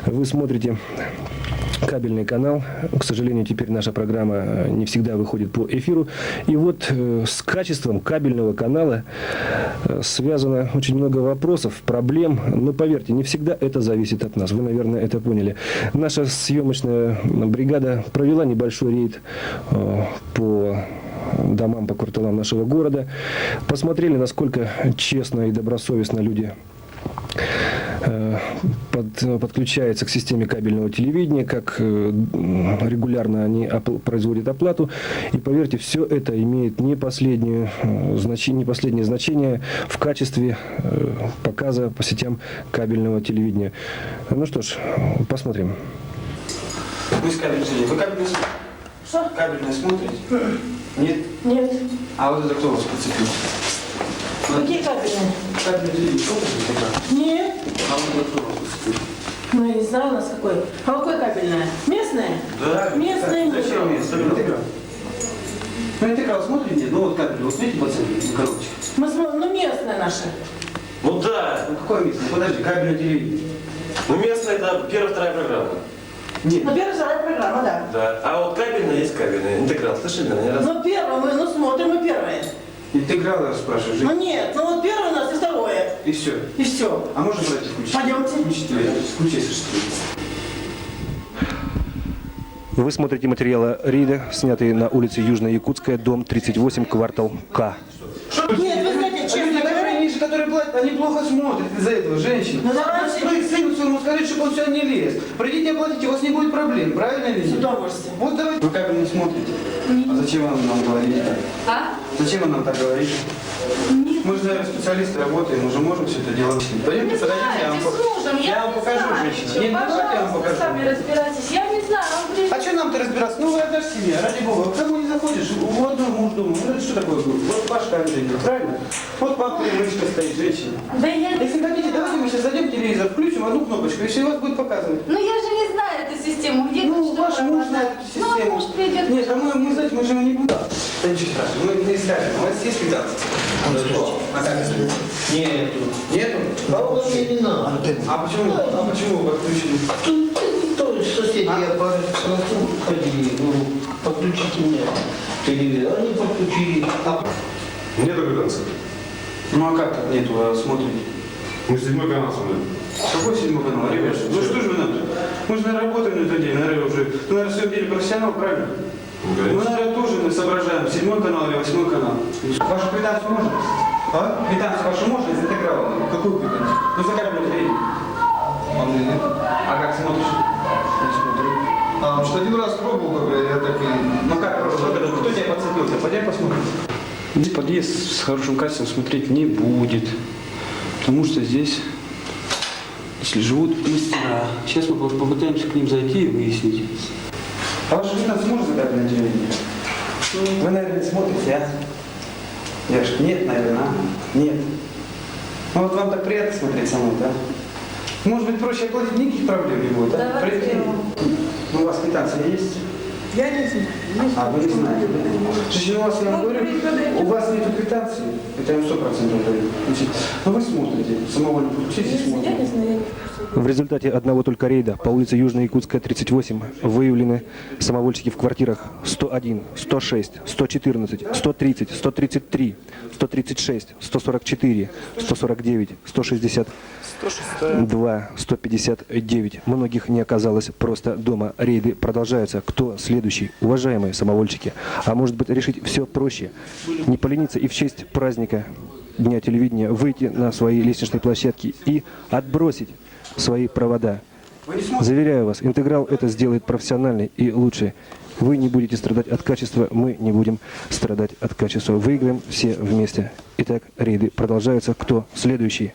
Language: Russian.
Вы смотрите кабельный канал. К сожалению, теперь наша программа не всегда выходит по эфиру. И вот с качеством кабельного канала связано очень много вопросов, проблем. Но поверьте, не всегда это зависит от нас. Вы, наверное, это поняли. Наша съемочная бригада провела небольшой рейд по домам, по кварталам нашего города. Посмотрели, насколько честно и добросовестно люди подключаются к системе кабельного телевидения, как регулярно они производят оплату. И поверьте, все это имеет не последнее значение в качестве показа по сетям кабельного телевидения. Ну что ж, посмотрим. Вы с кабельного телевидения. Вы кабельное смотрите? Что? Кабельное смотрите? Нет? Нет. А вот это кто вас подцепил? Какие кабельные? Кабельное телевидение. Что Нет. А вот это кто вас подцепил? Ну, я не знаю у нас какой. А какое кабельное? Местное? Да. Местное нет. Зачем местное? Интеграл. Ну, интеграл смотрите? Ну, вот кабель. Вот видите, пацаны, на коробочке? Мы смотрим, ну, местное наше. Ну да. Ну, какое местное? Подожди, кабельное телевидение. Ну местная это первая, вторая программа. Нет. Ну, первая, вторая программа, да. Да. А вот кабельная есть кабельная. Интеграл. Слышали меня? Не раз. Ну, первое, мы смотрим, мы первое. Интеграл, я спрашиваю. Ну, нет, ну, вот первое у нас и второе. И все. И все. А можно пройти включить? Пойдемте. Включить телевизор. Включи, слушайте. Вы смотрите материалы рейда, снятые на улице Южная Якутская, дом 38, квартал К. Нет, вы знаете, честно говоря, Они же, которые платят, они плохо смотрят из-за этого, женщины. Ну, давайте. Вы сыну своему скажите, чтобы он сюда не лез. Придите оплатите, у вас не будет проблем, правильно или с нет? удовольствием. Вот давайте. Вы кабель не смотрите. А зачем вам нам говорите так? А? Зачем вы нам так говорите? Нет. Мы же, наверное, специалисты работаем, мы же можем все это делать. Пойдемте, подойдите, я вам покажу, женщина. Нет, давайте я вам покажу. Сами разбирайтесь. Я не знаю, А что нам-то разбираться? Ну, вы отдашь себе, ради бога. К кому не заходишь? У одного муж дома. Ну, это что такое будет? Вот ваш кабель, правильно? Вот вам привычка стоит, женщина. Да я не Если хотите, давайте мы сейчас зайдем в телевизор, включим одну кнопочку, и все у вас будет показывать. Ну я же не знаю эту систему. Где Ну, тут что ваш муж пропадает? знает эту Ну, систему. муж придет. Нет, а мы, знаете, мы живем не будем. Да ничего страшного, мы не скажем. У вас есть квитанция? Что? А как это? Нету. Нету? А мне не надо. А почему вы подключили? Тут соседи, я ходили, ну, подключите мне телевизор. Они подключили. Нету квитанции. Ну а как так нету, а смотрите? Мы 7-й канал смотрим. Какой 7-й канал, ребята? Ну что же вы нам? Мы же, наверное, работаем на этот день, наверное, уже. Вы, наверное, в своем деле профессионал, правильно? Мы, наверное, тоже соображаем, 7-й канал или 8-й канал. Вашу квитанцию можно? А? Квитанцию вашу можно из интеграла? Какую квитанцию? Ну, за кабель телевидение. А как смотришь? Не смотрю. А, что один раз пробовал, я так и... Ну как, кто тебя подцепил-то? Пойдем посмотрим. Здесь подъезд с хорошим качеством смотреть не будет, потому что здесь, если живут мастера, сейчас мы попытаемся к ним зайти и выяснить. А вашу квитанцию можно за кабельное телевидение? Вы, наверное, не смотрите, а? Девушка, нет, наверное, а? Нет. Ну вот вам так приятно смотреть самой, да? Может быть, проще оплатить, никаких проблем не будет, да? Давайте. Прийти. Ну, у вас квитанция есть? Я не знаю. А, вы не знаете. Женщина, у вас, я вам говорю, у вас нет квитанции, это я вам 100% говорю. Но вы смотрите, самого не подключите, Я не смотрите. знаю. В результате одного только рейда по улице Южная Якутская, 38 выявлены самовольчики в квартирах 101, 106, 114, 130, 133, 136, 144, 149, 162, 159. Многих не оказалось просто дома. Рейды продолжаются. Кто следующий? Уважаемые самовольчики. А может быть, решить все проще? Не полениться и в честь праздника Дня телевидения выйти на свои лестничные площадки и отбросить свои провода. Заверяю вас, интеграл это сделает профессиональный и лучше. Вы не будете страдать от качества, мы не будем страдать от качества. Выиграем все вместе. Итак, рейды продолжаются. Кто следующий?